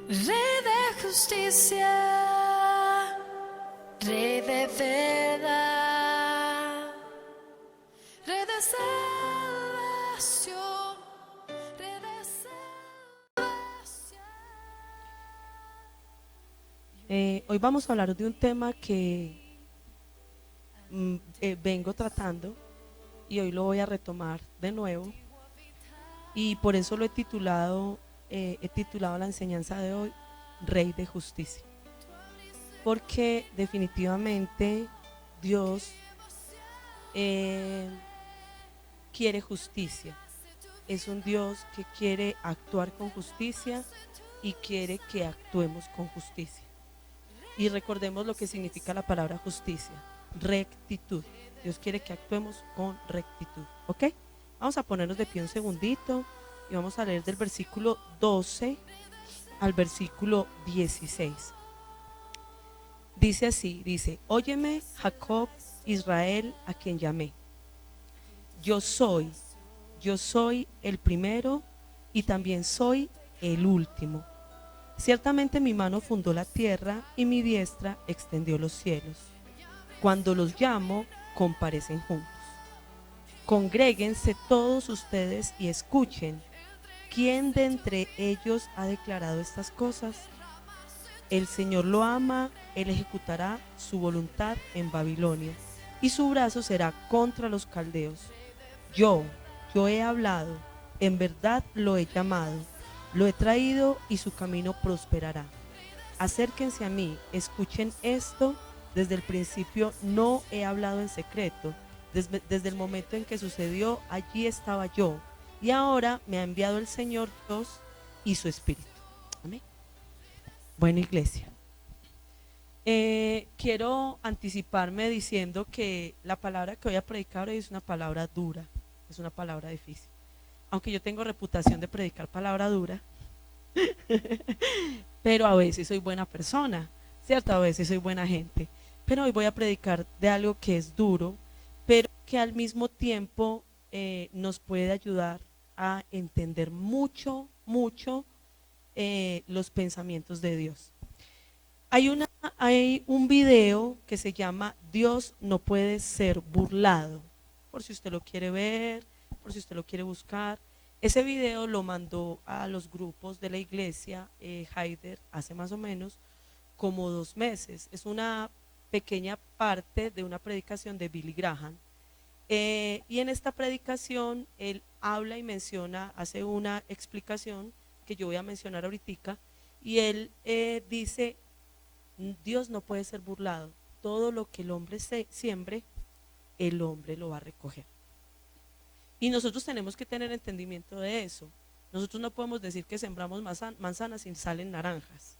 Rey de justicia, Rey de verdad, Rey de salvación, Rey de salvación. Hoy vamos a hablar de un tema que vengo tratando y hoy lo voy a retomar de nuevo y por eso lo he titulado la enseñanza de hoy Rey de Justicia, porque definitivamente Dios quiere justicia. Es un Dios que quiere actuar con justicia y quiere que actuemos con justicia. Y recordemos lo que significa la palabra justicia: rectitud. Dios quiere que actuemos con rectitud, ¿ok? Vamos a ponernos de pie un segundito y vamos a leer del versículo 12 al versículo 16. Dice así, dice: óyeme, Jacob, Israel, a quien llamé. Yo soy el primero y también soy el último. Ciertamente mi mano fundó la tierra y mi diestra extendió los cielos. Cuando los llamo, comparecen juntos. Congréguense todos ustedes y escuchen. ¿Quién de entre ellos ha declarado estas cosas? El Señor lo ama, Él ejecutará su voluntad en Babilonia, y su brazo será contra los caldeos. Yo he hablado, en verdad lo he llamado, lo he traído y su camino prosperará. Acérquense a mí, escuchen esto. Desde el principio no he hablado en secreto. Desde el momento en que sucedió, allí estaba yo. Y ahora me ha enviado el Señor Dios y su Espíritu. Amén. Bueno, iglesia, quiero anticiparme diciendo que la palabra que voy a predicar hoy es una palabra dura, es una palabra difícil. Aunque yo tengo reputación de predicar palabra dura, pero a veces soy buena persona, ¿cierto? A veces soy buena gente. Pero hoy voy a predicar de algo que es duro, pero que al mismo tiempo nos puede ayudar a entender mucho, mucho los pensamientos de Dios. Hay un video que se llama Dios no puede ser burlado, por si usted lo quiere ver, por si usted lo quiere buscar. Ese video lo mandó a los grupos de la iglesia Haider hace más o menos como 2 meses. Es una pequeña parte de una predicación de Billy Graham. Y en esta predicación él habla y menciona, hace una explicación que yo voy a mencionar ahorita, y él dice: Dios no puede ser burlado. Todo lo que el hombre siembre, el hombre lo va a recoger. Y nosotros tenemos que tener entendimiento de eso. Nosotros no podemos decir que sembramos manzanas y salen naranjas.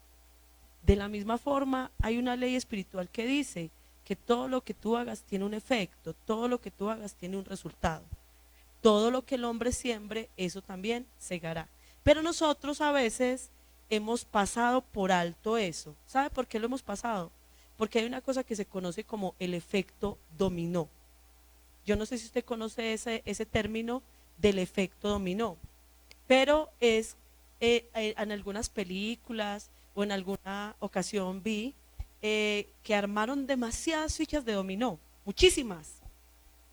De la misma forma, hay una ley espiritual que dice que todo lo que tú hagas tiene un efecto, todo lo que tú hagas tiene un resultado. Todo lo que el hombre siembre, eso también segará. Pero nosotros a veces hemos pasado por alto eso. ¿Sabe por qué lo hemos pasado? Porque hay una cosa que se conoce como el efecto dominó. Yo no sé si usted conoce ese término del efecto dominó, pero es en algunas películas o en alguna ocasión vi que armaron demasiadas fichas de dominó, muchísimas,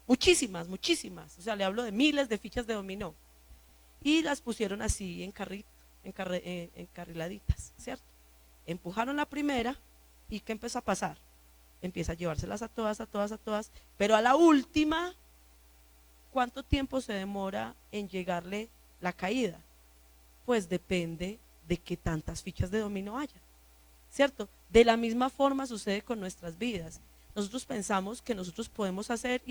muchísimas, muchísimas. O sea, le hablo de miles de fichas de dominó y las pusieron así encarriladitas, ¿cierto? Empujaron la primera y ¿qué empezó a pasar? Empieza a llevárselas a todas, a todas, a todas, pero a la última, ¿cuánto tiempo se demora en llegarle la caída? Pues depende de qué tantas fichas de dominó haya, ¿cierto? De la misma forma sucede con nuestras vidas. Nosotros pensamos que nosotros podemos hacer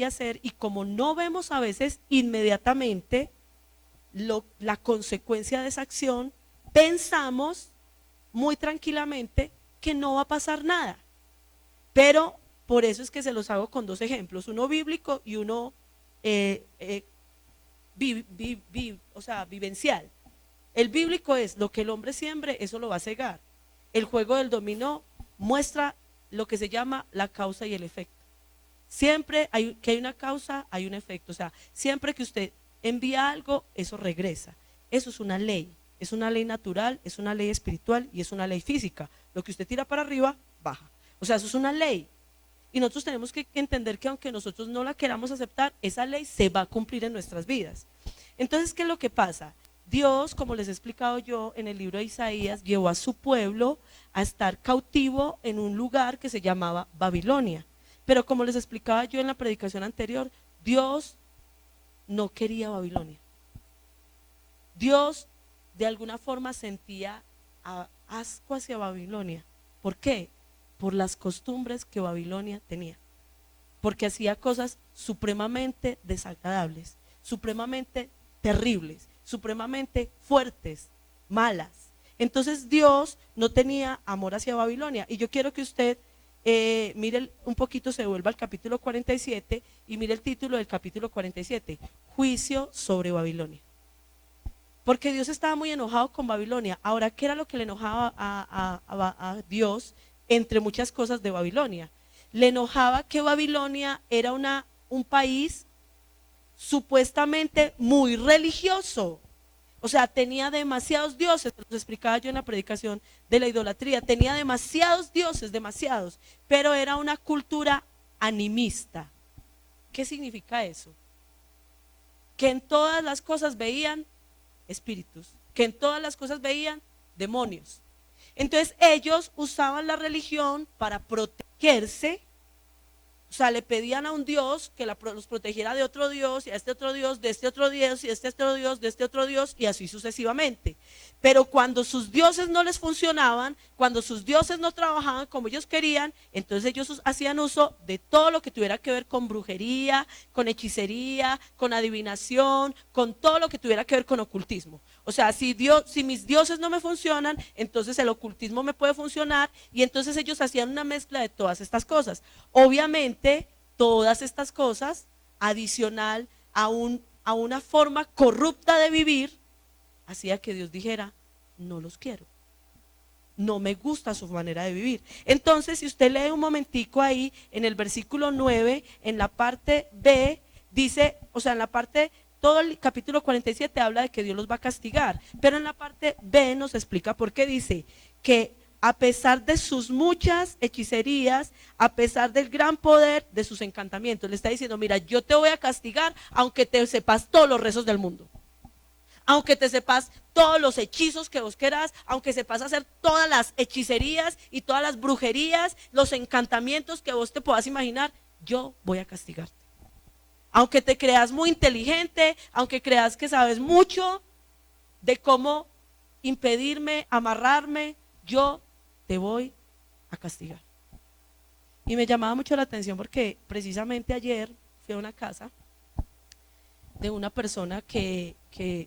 y como no vemos a veces inmediatamente la consecuencia de esa acción, pensamos muy tranquilamente que no va a pasar nada. Pero por eso es que se los hago con 2 ejemplos, uno bíblico y uno vivencial. El bíblico es: lo que el hombre siembre, eso lo va a cegar. El juego del dominó muestra lo que se llama la causa y el efecto. Siempre que hay una causa, hay un efecto. O sea, siempre que usted envía algo, eso regresa. Eso es una ley. Es una ley natural, es una ley espiritual y es una ley física. Lo que usted tira para arriba, baja. O sea, eso es una ley. Y nosotros tenemos que entender que aunque nosotros no la queramos aceptar, esa ley se va a cumplir en nuestras vidas. Entonces, ¿qué es lo que pasa? Dios, como les he explicado yo en el libro de Isaías, llevó a su pueblo a estar cautivo en un lugar que se llamaba Babilonia. Pero como les explicaba yo en la predicación anterior, Dios no quería Babilonia. Dios de alguna forma sentía asco hacia Babilonia. ¿Por qué? Por las costumbres que Babilonia tenía. Porque hacía cosas supremamente desagradables, supremamente terribles, supremamente fuertes, malas. Entonces Dios no tenía amor hacia Babilonia. Y yo quiero que usted mire un poquito, se vuelva al capítulo 47 y mire el título del capítulo 47, Juicio sobre Babilonia. Porque Dios estaba muy enojado con Babilonia. Ahora, ¿qué era lo que le enojaba a Dios entre muchas cosas de Babilonia? Le enojaba que Babilonia era un país supuestamente muy religioso. O sea, tenía demasiados dioses, los explicaba yo en la predicación de la idolatría, tenía demasiados dioses, demasiados, pero era una cultura animista. ¿Qué significa eso? Que en todas las cosas veían espíritus, que en todas las cosas veían demonios. Entonces ellos usaban la religión para protegerse. O sea, le pedían a un Dios que los protegiera de otro Dios, y a este otro Dios, de este otro Dios, y de este otro Dios, de este otro Dios, y así sucesivamente. Pero cuando sus dioses no les funcionaban, cuando sus dioses no trabajaban como ellos querían, entonces ellos hacían uso de todo lo que tuviera que ver con brujería, con hechicería, con adivinación, con todo lo que tuviera que ver con ocultismo. O sea, si mis dioses no me funcionan, entonces el ocultismo me puede funcionar, y entonces ellos hacían una mezcla de todas estas cosas. Obviamente, todas estas cosas, adicional a una forma corrupta de vivir, hacía que Dios dijera, no los quiero, no me gusta su manera de vivir. Entonces, si usted lee un momentico ahí, en el versículo 9, en la parte B, dice, o sea, en la parte, todo el capítulo 47 habla de que Dios los va a castigar, pero en la parte B nos explica por qué dice que a pesar de sus muchas hechicerías, a pesar del gran poder de sus encantamientos, le está diciendo, mira, yo te voy a castigar aunque te sepas todos los rezos del mundo, aunque te sepas todos los hechizos que vos querás, aunque sepas hacer todas las hechicerías y todas las brujerías, los encantamientos que vos te puedas imaginar, yo voy a castigarte. Aunque te creas muy inteligente, aunque creas que sabes mucho de cómo impedirme, amarrarme, yo te voy a castigar. Y me llamaba mucho la atención porque precisamente ayer fui a una casa de una persona que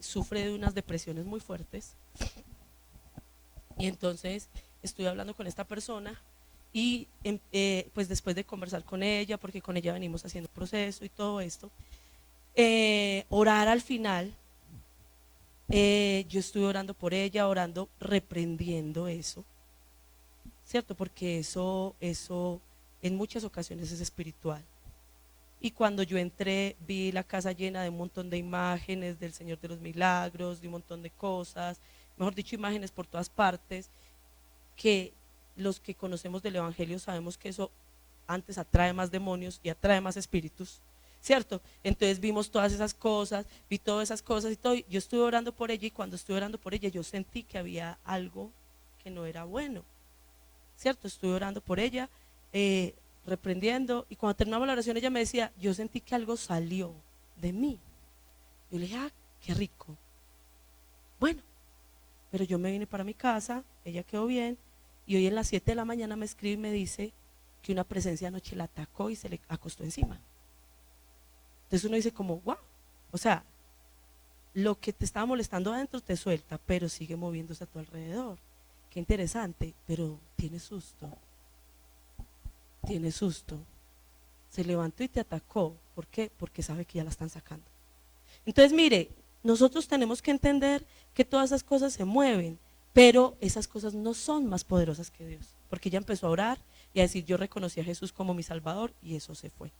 sufre de unas depresiones muy fuertes, y entonces estoy hablando con esta persona y pues después de conversar con ella, porque con ella venimos haciendo proceso y todo esto, orar al final, yo estuve orando por ella, orando, reprendiendo eso, ¿cierto? Porque eso en muchas ocasiones es espiritual. Y cuando yo entré, vi la casa llena de un montón de imágenes del Señor de los Milagros, de un montón de cosas, mejor dicho, imágenes por todas partes, que los que conocemos del Evangelio sabemos que eso antes atrae más demonios y atrae más espíritus, ¿cierto? Entonces vimos todas esas cosas, vi todas esas cosas y todo. Yo estuve orando por ella, y cuando estuve orando por ella yo sentí que había algo que no era bueno, ¿cierto? Estuve orando por ella, reprendiendo, y cuando terminamos la oración ella me decía, yo sentí que algo salió de mí. Yo le dije, qué rico. Bueno, pero yo me vine para mi casa, ella quedó bien, y hoy en las 7 de la mañana me escribe y me dice que una presencia anoche la atacó y se le acostó encima. Entonces uno dice como, wow, o sea, lo que te estaba molestando adentro te suelta, pero sigue moviéndose a tu alrededor. Qué interesante, pero tiene susto. Tiene susto. Se levantó y te atacó. ¿Por qué? Porque sabe que ya la están sacando. Entonces, mire, nosotros tenemos que entender que todas esas cosas se mueven, pero esas cosas no son más poderosas que Dios. Porque ella empezó a orar y a decir, yo reconocí a Jesús como mi Salvador, y eso se fue.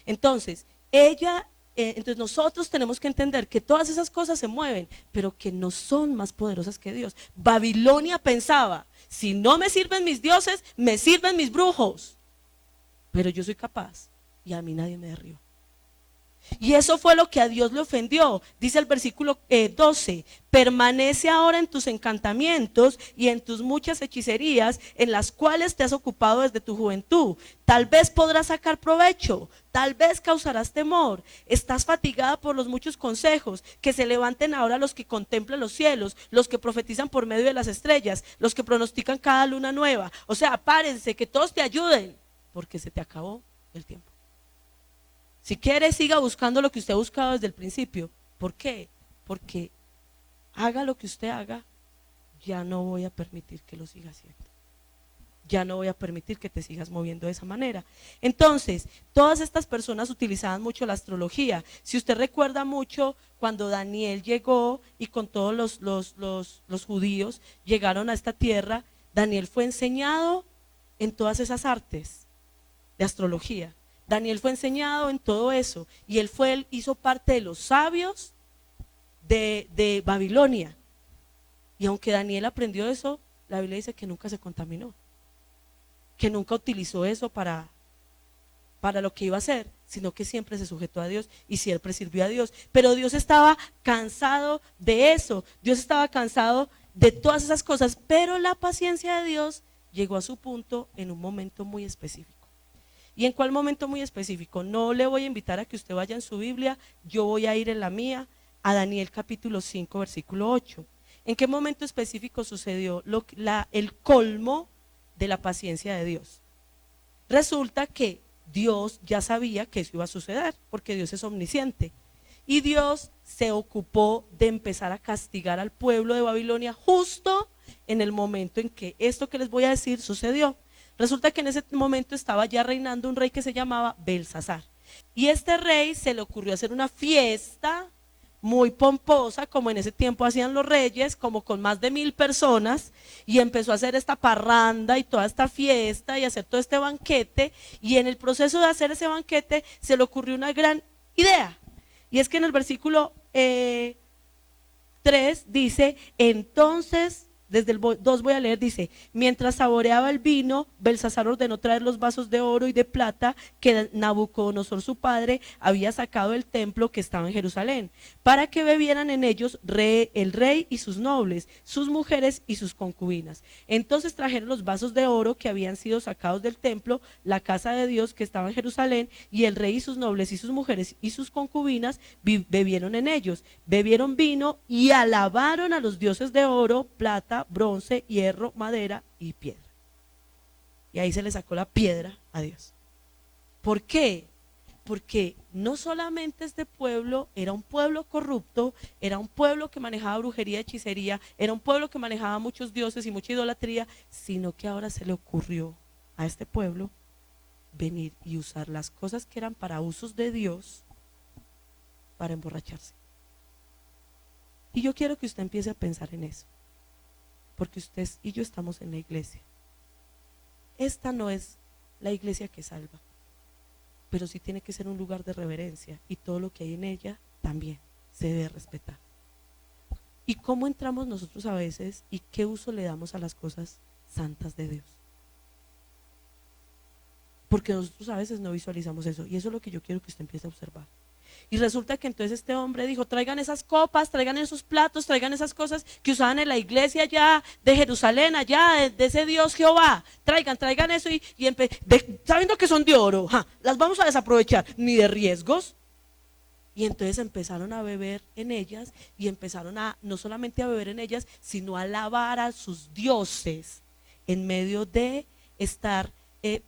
Entonces, ella entonces nosotros tenemos que entender que todas esas cosas se mueven, pero que no son más poderosas que Dios. Babilonia pensaba, si no me sirven mis dioses, me sirven mis brujos. Pero yo soy capaz y a mí nadie me derriba. Y eso fue lo que a Dios le ofendió. Dice el versículo 12, permanece ahora en tus encantamientos y en tus muchas hechicerías en las cuales te has ocupado desde tu juventud. Tal vez podrás sacar provecho, tal vez causarás temor. Estás fatigada por los muchos consejos. Que se levanten ahora los que contemplan los cielos, los que profetizan por medio de las estrellas, los que pronostican cada luna nueva. O sea, párense, que todos te ayuden, porque se te acabó el tiempo. Si quiere, siga buscando lo que usted ha buscado desde el principio. ¿Por qué? Porque haga lo que usted haga, ya no voy a permitir que lo siga haciendo. Ya no voy a permitir que te sigas moviendo de esa manera. Entonces, todas estas personas utilizaban mucho la astrología. Si usted recuerda mucho cuando Daniel llegó y con todos los judíos llegaron a esta tierra, Daniel fue enseñado en todas esas artes de astrología. Daniel fue enseñado en todo eso y él hizo parte de los sabios de Babilonia. Y aunque Daniel aprendió eso, la Biblia dice que nunca se contaminó, que nunca utilizó eso para lo que iba a hacer, sino que siempre se sujetó a Dios y siempre sirvió a Dios. Pero Dios estaba cansado de eso, Dios estaba cansado de todas esas cosas, pero la paciencia de Dios llegó a su punto en un momento muy específico. ¿Y en cuál momento muy específico? No le voy a invitar a que usted vaya en su Biblia, yo voy a ir en la mía, a Daniel capítulo 5, versículo 8. ¿En qué momento específico sucedió el colmo de la paciencia de Dios? Resulta que Dios ya sabía que eso iba a suceder, porque Dios es omnisciente. Y Dios se ocupó de empezar a castigar al pueblo de Babilonia justo en el momento en que esto que les voy a decir sucedió. Resulta que en ese momento estaba ya reinando un rey que se llamaba Belsasar. Y este rey se le ocurrió hacer una fiesta muy pomposa, como en ese tiempo hacían los reyes, como con más de 1000 personas, y empezó a hacer esta parranda y toda esta fiesta y hacer todo este banquete. Y en el proceso de hacer ese banquete se le ocurrió una gran idea. Y es que en el versículo 3 dice, entonces, desde el 2 voy a leer, dice, mientras saboreaba el vino, Belsasar ordenó traer los vasos de oro y de plata que Nabucodonosor su padre había sacado del templo que estaba en Jerusalén, para que bebieran en ellos el rey y sus nobles, sus mujeres y sus concubinas. Entonces trajeron los vasos de oro que habían sido sacados del templo, la casa de Dios que estaba en Jerusalén, y el rey y sus nobles y sus mujeres y sus concubinas bebieron en ellos, bebieron vino y alabaron a los dioses de oro, plata, bronce, hierro, madera y piedra. Y ahí se le sacó la piedra a Dios. ¿Por qué? Porque no solamente este pueblo era un pueblo corrupto, era un pueblo que manejaba brujería, hechicería, era un pueblo que manejaba muchos dioses y mucha idolatría, sino que ahora se le ocurrió a este pueblo venir y usar las cosas que eran para usos de Dios para emborracharse. Y yo quiero que usted empiece a pensar en eso, porque usted y yo estamos en la iglesia. Esta no es la iglesia que salva, pero sí tiene que ser un lugar de reverencia, y todo lo que hay en ella también se debe respetar. ¿Y cómo entramos nosotros a veces y qué uso le damos a las cosas santas de Dios? Porque nosotros a veces no visualizamos eso, y eso es lo que yo quiero que usted empiece a observar. Y resulta que entonces este hombre dijo, traigan esas copas, traigan esos platos, traigan esas cosas que usaban en la iglesia allá de Jerusalén, allá de ese Dios Jehová, traigan eso y sabiendo que son de oro, las vamos a desaprovechar, ni de riesgos. Y entonces empezaron a beber en ellas, y empezaron a no solamente a beber en ellas, sino a alabar a sus dioses en medio de estar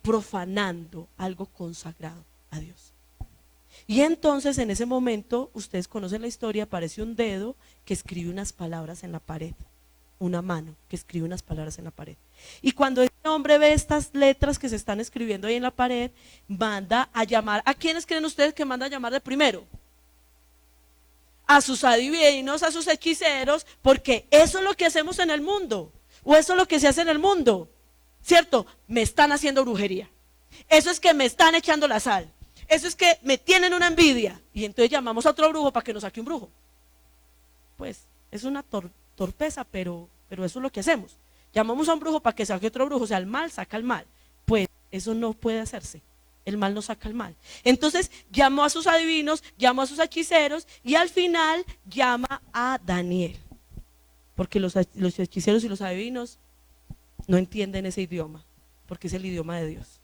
profanando algo consagrado a Dios. Y entonces en ese momento, ustedes conocen la historia, aparece un dedo que escribe unas palabras en la pared, una mano que escribe unas palabras en la pared. Y cuando este hombre ve estas letras que se están escribiendo ahí en la pared, manda a llamar, ¿a quiénes creen ustedes que manda a llamar de primero? A sus adivinos, a sus hechiceros, porque eso es lo que hacemos en el mundo, o eso es lo que se hace en el mundo, ¿cierto? Me están haciendo brujería, eso es que me están echando la sal. eso es que me tienen una envidia. Y entonces llamamos a otro brujo para que nos saque un brujo. Pues es una torpeza, pero eso es lo que hacemos. Llamamos a un brujo para que saque otro brujo, o sea, el mal saca el mal. Pues eso no puede hacerse. El mal no saca el mal. Entonces llamó a sus adivinos, llamó a sus hechiceros y al final llama a Daniel. Porque los hechiceros y los adivinos no entienden ese idioma, porque es el idioma de Dios.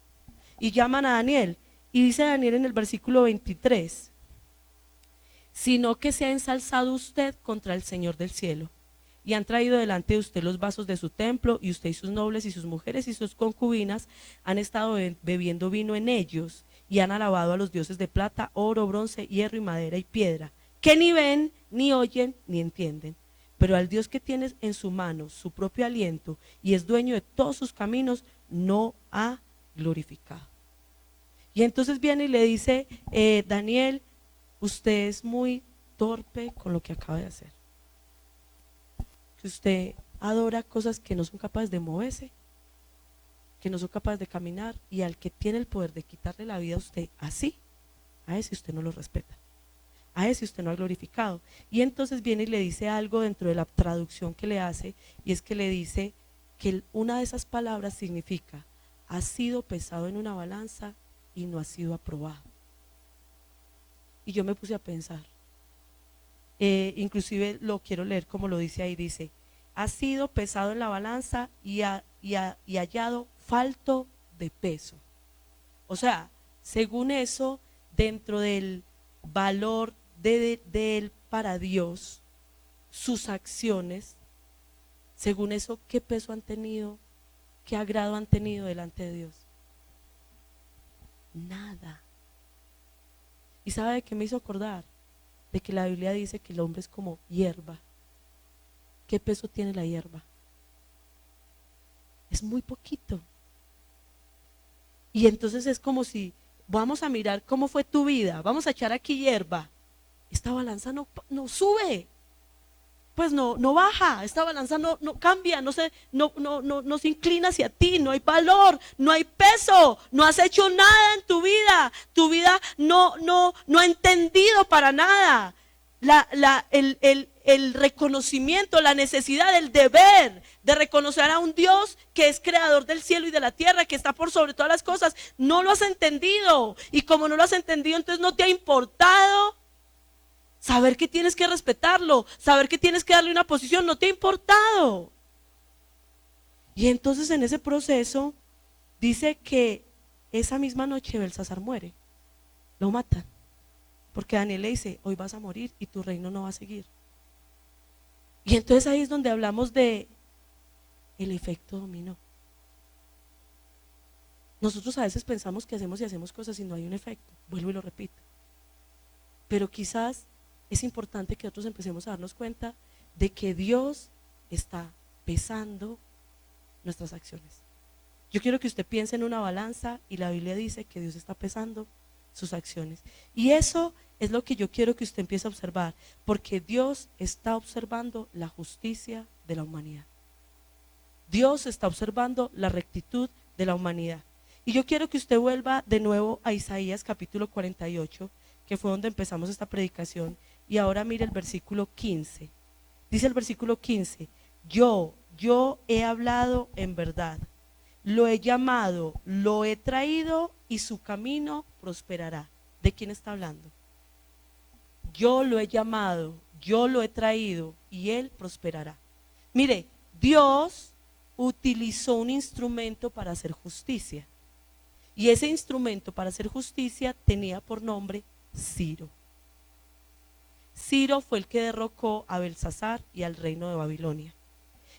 Y llaman a Daniel. Y dice Daniel en el versículo 23, sino que se ha ensalzado usted contra el Señor del cielo, y han traído delante de usted los vasos de su templo, y usted y sus nobles y sus mujeres y sus concubinas han estado bebiendo vino en ellos, y han alabado a los dioses de plata, oro, bronce, hierro y madera y piedra, que ni ven, ni oyen, ni entienden. Pero al Dios que tiene en su mano su propio aliento y es dueño de todos sus caminos, no ha glorificado. Y entonces viene y le dice, Daniel, usted es muy torpe con lo que acaba de hacer. Que usted adora cosas que no son capaces de moverse, que no son capaces de caminar, y al que tiene el poder de quitarle la vida a usted así, a ese usted no lo respeta, a ese usted no ha glorificado. Y entonces viene y le dice algo dentro de la traducción que le hace, y es que le dice que una de esas palabras significa, ha sido pesado en una balanza y no ha sido aprobado. Y yo me puse a pensar, inclusive lo quiero leer como lo dice ahí, dice, ha sido pesado en la balanza y hallado falto de peso. O sea, según eso, dentro del valor de él para Dios, sus acciones, según eso, ¿qué peso han tenido? ¿Qué agrado han tenido delante de Dios? Nada. ¿Y sabe de qué me hizo acordar? De que la Biblia dice que el hombre es como hierba. ¿Qué peso tiene la hierba? Es muy poquito. Y entonces es como si vamos a mirar cómo fue tu vida, vamos a echar aquí hierba. Esta balanza no sube, pues no baja, esta balanza no cambia, no se inclina hacia ti, no hay valor, no hay peso, no has hecho nada en tu vida no ha entendido para nada el reconocimiento, la necesidad, el deber de reconocer a un Dios que es creador del cielo y de la tierra, que está por sobre todas las cosas. No lo has entendido, y como no lo has entendido, entonces no te ha importado saber que tienes que respetarlo, saber que tienes que darle una posición, no te ha importado. Y entonces en ese proceso dice que esa misma noche Belsasar muere, lo matan, porque Daniel le dice, hoy vas a morir y tu reino no va a seguir. Y entonces ahí es donde hablamos de el efecto dominó. Nosotros a veces pensamos que hacemos y hacemos cosas y no hay un efecto, vuelvo y lo repito. Pero quizás es importante que nosotros empecemos a darnos cuenta de que Dios está pesando nuestras acciones. Yo quiero que usted piense en una balanza y la Biblia dice que Dios está pesando sus acciones. Y eso es lo que yo quiero que usted empiece a observar, porque Dios está observando la justicia de la humanidad. Dios está observando la rectitud de la humanidad. Y yo quiero que usted vuelva de nuevo a Isaías capítulo 48, que fue donde empezamos esta predicación. Y ahora mire el versículo 15. Dice el versículo 15, yo he hablado en verdad, lo he llamado, lo he traído y su camino prosperará. ¿De quién está hablando? Yo lo he llamado, yo lo he traído y él prosperará. Mire, Dios utilizó un instrumento para hacer justicia, y ese instrumento para hacer justicia tenía por nombre Ciro. Ciro fue el que derrocó a Belsasar y al reino de Babilonia.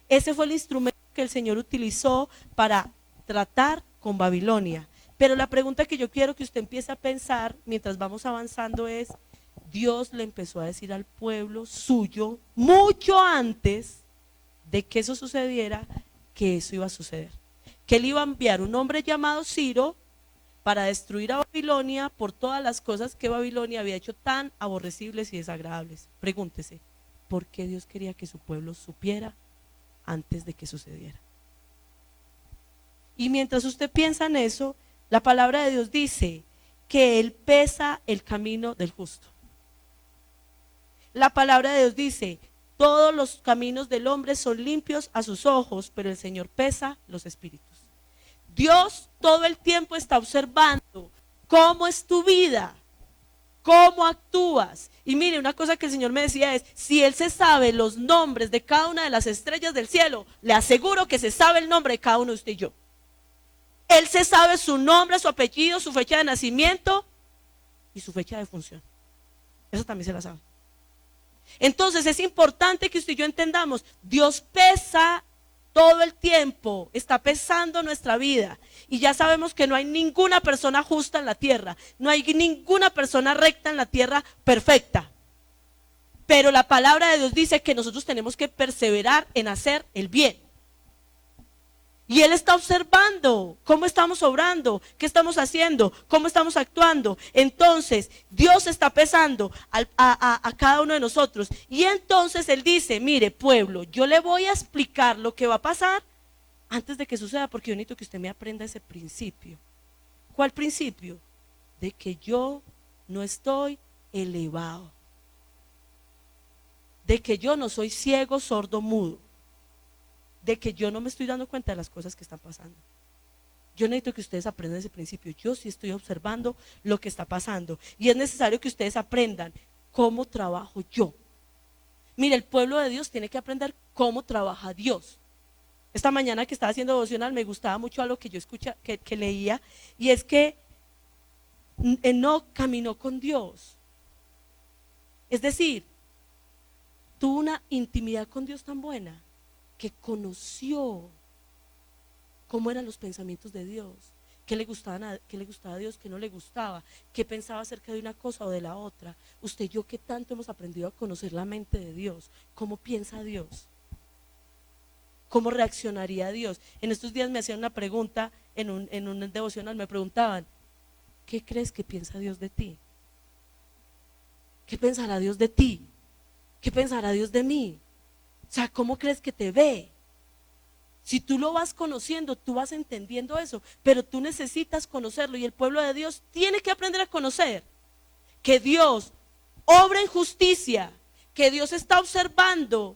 Ese fue el instrumento que el Señor utilizó para tratar con Babilonia. Pero la pregunta que yo quiero que usted empiece a pensar mientras vamos avanzando es, Dios le empezó a decir al pueblo suyo mucho antes de que eso sucediera, que eso iba a suceder, que él iba a enviar un hombre llamado Ciro para destruir a Babilonia por todas las cosas que Babilonia había hecho tan aborrecibles y desagradables. Pregúntese, ¿por qué Dios quería que su pueblo supiera antes de que sucediera? Y mientras usted piensa en eso, la palabra de Dios dice que Él pesa el camino del justo. La palabra de Dios dice, todos los caminos del hombre son limpios a sus ojos, pero el Señor pesa los espíritus. Dios todo el tiempo está observando cómo es tu vida, cómo actúas. Y mire, una cosa que el Señor me decía es, si Él se sabe los nombres de cada una de las estrellas del cielo, le aseguro que se sabe el nombre de cada uno de usted y yo. Él se sabe su nombre, su apellido, su fecha de nacimiento y su fecha de función. Eso también se la sabe. Entonces es importante que usted y yo entendamos, Dios pesa todo el tiempo, está pesando nuestra vida. Y ya sabemos que no hay ninguna persona justa en la tierra, no hay ninguna persona recta en la tierra perfecta. Pero la palabra de Dios dice que nosotros tenemos que perseverar en hacer el bien. Y Él está observando cómo estamos obrando, qué estamos haciendo, cómo estamos actuando. Entonces, Dios está pesando a cada uno de nosotros. Y entonces Él dice, mire, pueblo, yo le voy a explicar lo que va a pasar antes de que suceda, porque yo necesito que usted me aprenda ese principio. ¿Cuál principio? De que yo no estoy elevado. De que yo no soy ciego, sordo, mudo. De que yo no me estoy dando cuenta de las cosas que están pasando. Yo necesito que ustedes aprendan ese principio. Yo sí estoy observando lo que está pasando. Y es necesario que ustedes aprendan cómo trabajo yo. Mire, el pueblo de Dios tiene que aprender cómo trabaja Dios. Esta mañana que estaba haciendo devocional me gustaba mucho algo que yo que leía. Y es que Enoc caminó con Dios. Es decir, tuvo una intimidad con Dios tan buena que conoció cómo eran los pensamientos de Dios, qué le gustaba a Dios, qué no le gustaba, qué pensaba acerca de una cosa o de la otra. Usted y yo, qué tanto hemos aprendido a conocer la mente de Dios, cómo piensa Dios, cómo reaccionaría Dios. En estos días me hacían una pregunta en un devocional, me preguntaban, ¿qué crees que piensa Dios de ti? ¿Qué pensará Dios de ti? ¿Qué pensará Dios de mí? O sea, ¿cómo crees que te ve? Si tú lo vas conociendo, tú vas entendiendo eso, pero tú necesitas conocerlo y el pueblo de Dios tiene que aprender a conocer que Dios obra en justicia, que Dios está observando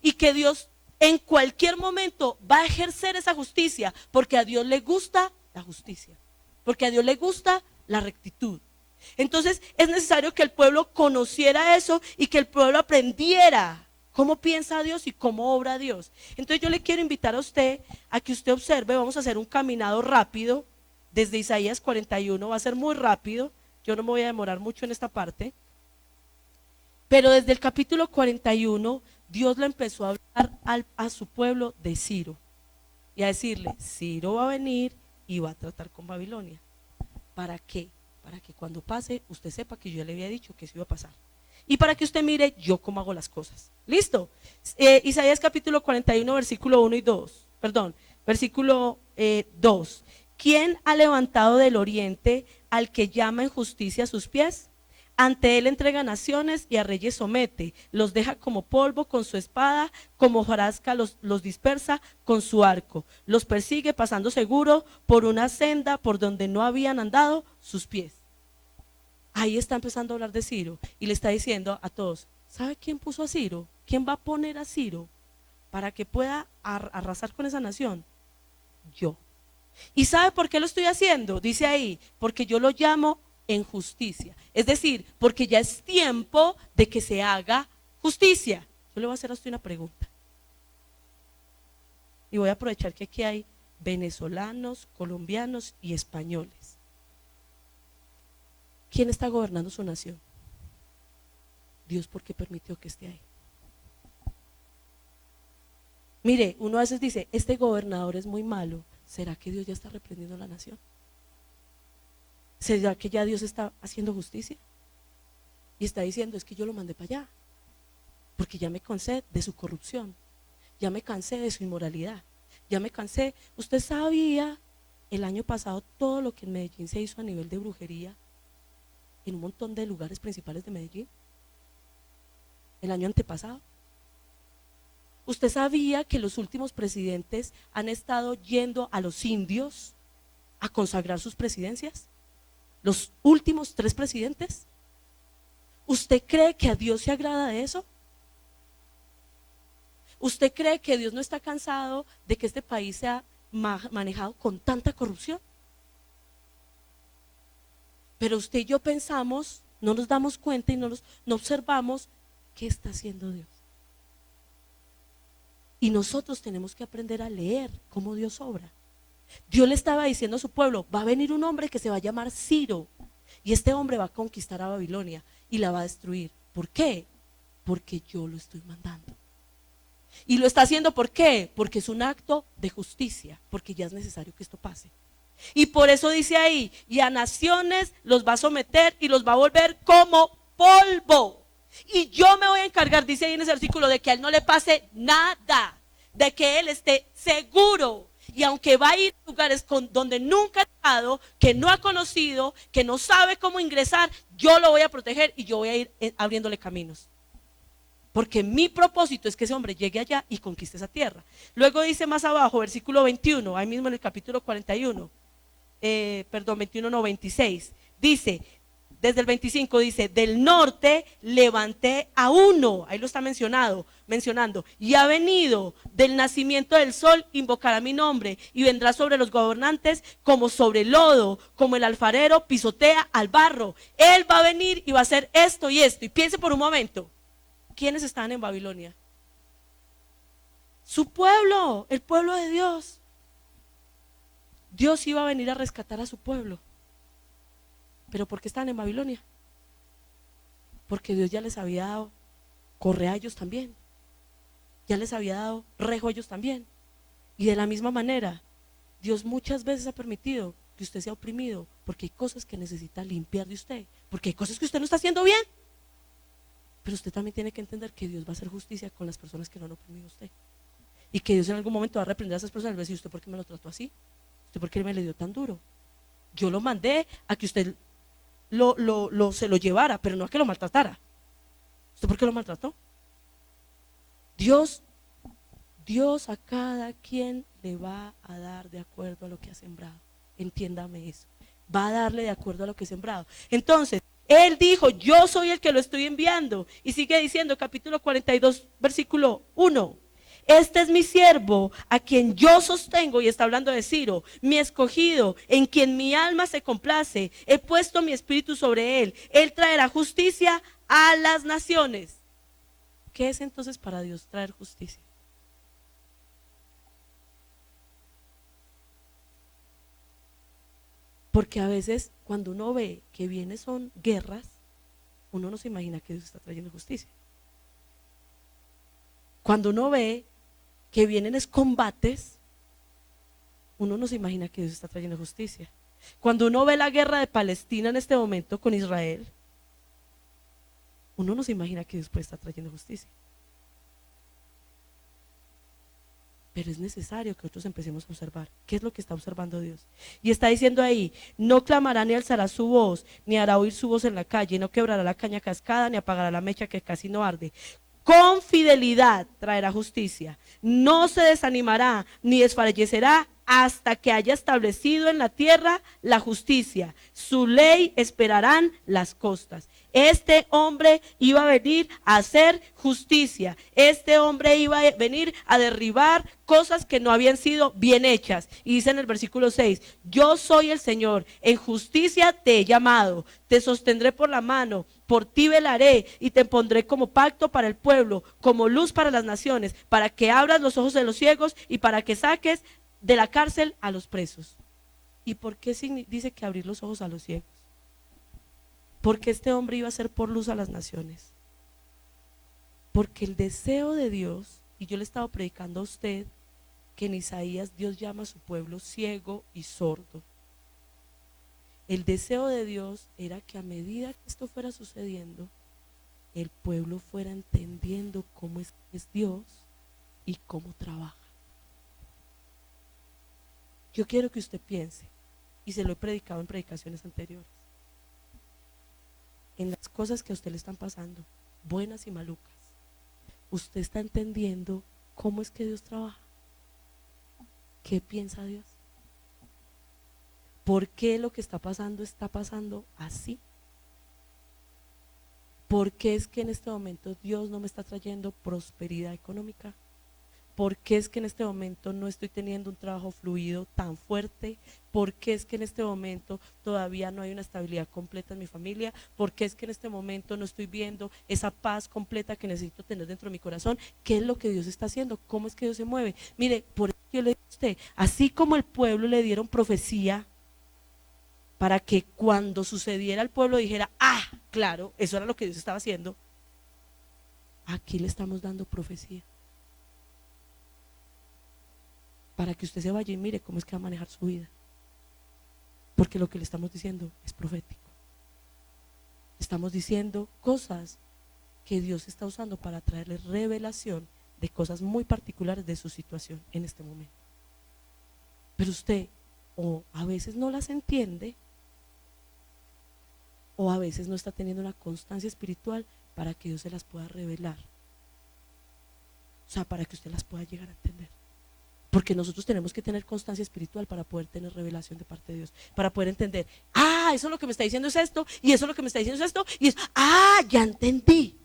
y que Dios en cualquier momento va a ejercer esa justicia, porque a Dios le gusta la justicia, porque a Dios le gusta la rectitud. Entonces es necesario que el pueblo conociera eso y que el pueblo aprendiera cómo piensa Dios y cómo obra Dios. Entonces yo le quiero invitar a usted a que usted observe, vamos a hacer un caminado rápido desde Isaías 41, va a ser muy rápido, yo no me voy a demorar mucho en esta parte, pero desde el capítulo 41 Dios le empezó a hablar a su pueblo de Ciro y a decirle, Ciro va a venir y va a tratar con Babilonia. ¿Para qué? Para que cuando pase usted sepa que yo ya le había dicho que eso iba a pasar. Y para que usted mire yo cómo hago las cosas. ¿Listo? Isaías capítulo 41, versículo 1 y 2. Perdón, versículo 2. ¿Quién ha levantado del oriente al que llama en justicia a sus pies? Ante él entrega naciones y a reyes somete, los deja como polvo con su espada, como hojarasca los dispersa con su arco, los persigue pasando seguro por una senda por donde no habían andado sus pies. Ahí está empezando a hablar de Ciro y le está diciendo a todos, ¿sabe quién puso a Ciro? ¿Quién va a poner a Ciro para que pueda arrasar con esa nación? Yo. ¿Y sabe por qué lo estoy haciendo? Dice ahí, porque yo lo llamo en justicia. Es decir, porque ya es tiempo de que se haga justicia. Yo le voy a hacer a usted una pregunta. Y voy a aprovechar que aquí hay venezolanos, colombianos y españoles. ¿Quién está gobernando su nación? Dios, ¿por qué permitió que esté ahí? Mire, uno a veces dice, este gobernador es muy malo. ¿Será que Dios ya está reprendiendo a la nación? ¿Será que ya Dios está haciendo justicia? Y está diciendo, es que yo lo mandé para allá, porque ya me cansé de su corrupción, ya me cansé de su inmoralidad, ya me cansé. Usted sabía el año pasado todo lo que en Medellín se hizo a nivel de brujería, en un montón de lugares principales de Medellín, el año antepasado. Usted sabía que los últimos presidentes han estado yendo a los indios a consagrar sus presidencias. los últimos 3 presidentes? ¿Usted cree que a Dios se agrada de eso? ¿Usted cree que Dios no está cansado de que este país sea manejado con tanta corrupción? Pero usted y yo pensamos, no nos damos cuenta y no observamos qué está haciendo Dios. Y nosotros tenemos que aprender a leer cómo Dios obra. Dios le estaba diciendo a su pueblo, va a venir un hombre que se va a llamar Ciro, y este hombre va a conquistar a Babilonia y la va a destruir. ¿Por qué? Porque yo lo estoy mandando. Y lo está haciendo ¿por qué? Porque es un acto de justicia, porque ya es necesario que esto pase. Y por eso dice ahí, y a naciones los va a someter y los va a volver como polvo. Y yo me voy a encargar, dice ahí en ese versículo, de que a él no le pase nada, de que él esté seguro. Y aunque va a ir a lugares donde nunca ha estado, que no ha conocido, que no sabe cómo ingresar, yo lo voy a proteger y yo voy a ir abriéndole caminos. Porque mi propósito es que ese hombre llegue allá y conquiste esa tierra. Luego dice más abajo, versículo 21, ahí mismo en el capítulo 41, 21 no, 26, dice, desde el 25 dice, del norte levanté a uno, ahí lo está mencionando, y ha venido del nacimiento del sol, invocará mi nombre, y vendrá sobre los gobernantes como sobre el lodo, como el alfarero pisotea al barro. Él va a venir y va a hacer esto y esto. Y piense por un momento, ¿quiénes estaban en Babilonia? Su pueblo, el pueblo de Dios. Dios iba a venir a rescatar a su pueblo. ¿Pero por qué estaban en Babilonia? Porque Dios ya les había dado correa a ellos también. Ya les había dado rejo a ellos también. Y de la misma manera, Dios muchas veces ha permitido que usted sea oprimido, porque hay cosas que necesita limpiar de usted, porque hay cosas que usted no está haciendo bien. Pero usted también tiene que entender que Dios va a hacer justicia con las personas que no han oprimido a usted. Y que Dios en algún momento va a reprender a esas personas y va a decir, ¿usted por qué me lo trató así? ¿Usted por qué me le dio tan duro? Yo lo mandé a que usted se lo llevara, pero no a que lo maltratara. ¿Usted por qué lo maltrató? Dios a cada quien le va a dar de acuerdo a lo que ha sembrado. Entiéndame eso. Va a darle de acuerdo a lo que ha sembrado. Entonces, él dijo, yo soy el que lo estoy enviando. Y sigue diciendo, capítulo 42, versículo 1. Este es mi siervo, a quien yo sostengo, y está hablando de Ciro, mi escogido, en quien mi alma se complace. He puesto mi espíritu sobre él. Él traerá justicia a las naciones. ¿Qué es entonces para Dios traer justicia? Porque a veces cuando uno ve que viene son guerras, uno no se imagina que Dios está trayendo justicia. Cuando uno ve que vienen es combates, uno no se imagina que Dios está trayendo justicia. Cuando uno ve la guerra de Palestina en este momento con Israel, uno no se imagina que Dios puede estar trayendo justicia. Pero es necesario que nosotros empecemos a observar qué es lo que está observando Dios. Y está diciendo ahí, no clamará ni alzará su voz, ni hará oír su voz en la calle, no quebrará la caña cascada, ni apagará la mecha que casi no arde. Con fidelidad traerá justicia, no se desanimará ni desfallecerá hasta que haya establecido en la tierra la justicia. Su ley esperarán las costas. Este hombre iba a venir a hacer justicia. Este hombre iba a venir a derribar cosas que no habían sido bien hechas. Y dice en el versículo 6, yo soy el Señor, en justicia te he llamado, te sostendré por la mano, por ti velaré y te pondré como pacto para el pueblo, como luz para las naciones, para que abras los ojos de los ciegos y para que saques de la cárcel a los presos. ¿Y por qué dice que abrir los ojos a los ciegos? Porque este hombre iba a ser por luz a las naciones. Porque el deseo de Dios, y yo le he estado predicando a usted que en Isaías Dios llama a su pueblo ciego y sordo. El deseo de Dios era que a medida que esto fuera sucediendo, el pueblo fuera entendiendo cómo es Dios y cómo trabaja. Yo quiero que usted piense, y se lo he predicado en predicaciones anteriores, en las cosas que a usted le están pasando, buenas y malucas. ¿Usted está entendiendo cómo es que Dios trabaja? ¿Qué piensa Dios? ¿Por qué lo que está pasando así? ¿Por qué es que en este momento Dios no me está trayendo prosperidad económica? ¿Por qué es que en este momento no estoy teniendo un trabajo fluido tan fuerte? ¿Por qué es que en este momento todavía no hay una estabilidad completa en mi familia? ¿Por qué es que en este momento no estoy viendo esa paz completa que necesito tener dentro de mi corazón? ¿Qué es lo que Dios está haciendo? ¿Cómo es que Dios se mueve? Mire, por eso yo le digo a usted, así como el pueblo le dieron profecía para que cuando sucediera el pueblo dijera, ah, claro, eso era lo que Dios estaba haciendo, aquí le estamos dando profecía. Para que usted se vaya y mire cómo es que va a manejar su vida. Porque lo que le estamos diciendo es profético. Estamos diciendo cosas que Dios está usando para traerle revelación de cosas muy particulares de su situación en este momento. Pero usted o a veces no las entiende, o a veces no está teniendo una constancia espiritual para que Dios se las pueda revelar. O sea, para que usted las pueda llegar a entender. Porque nosotros tenemos que tener constancia espiritual para poder tener revelación de parte de Dios, para poder entender, ah, eso es lo que me está diciendo es esto, y eso es lo que me está diciendo es esto, y es, ah, ya entendí.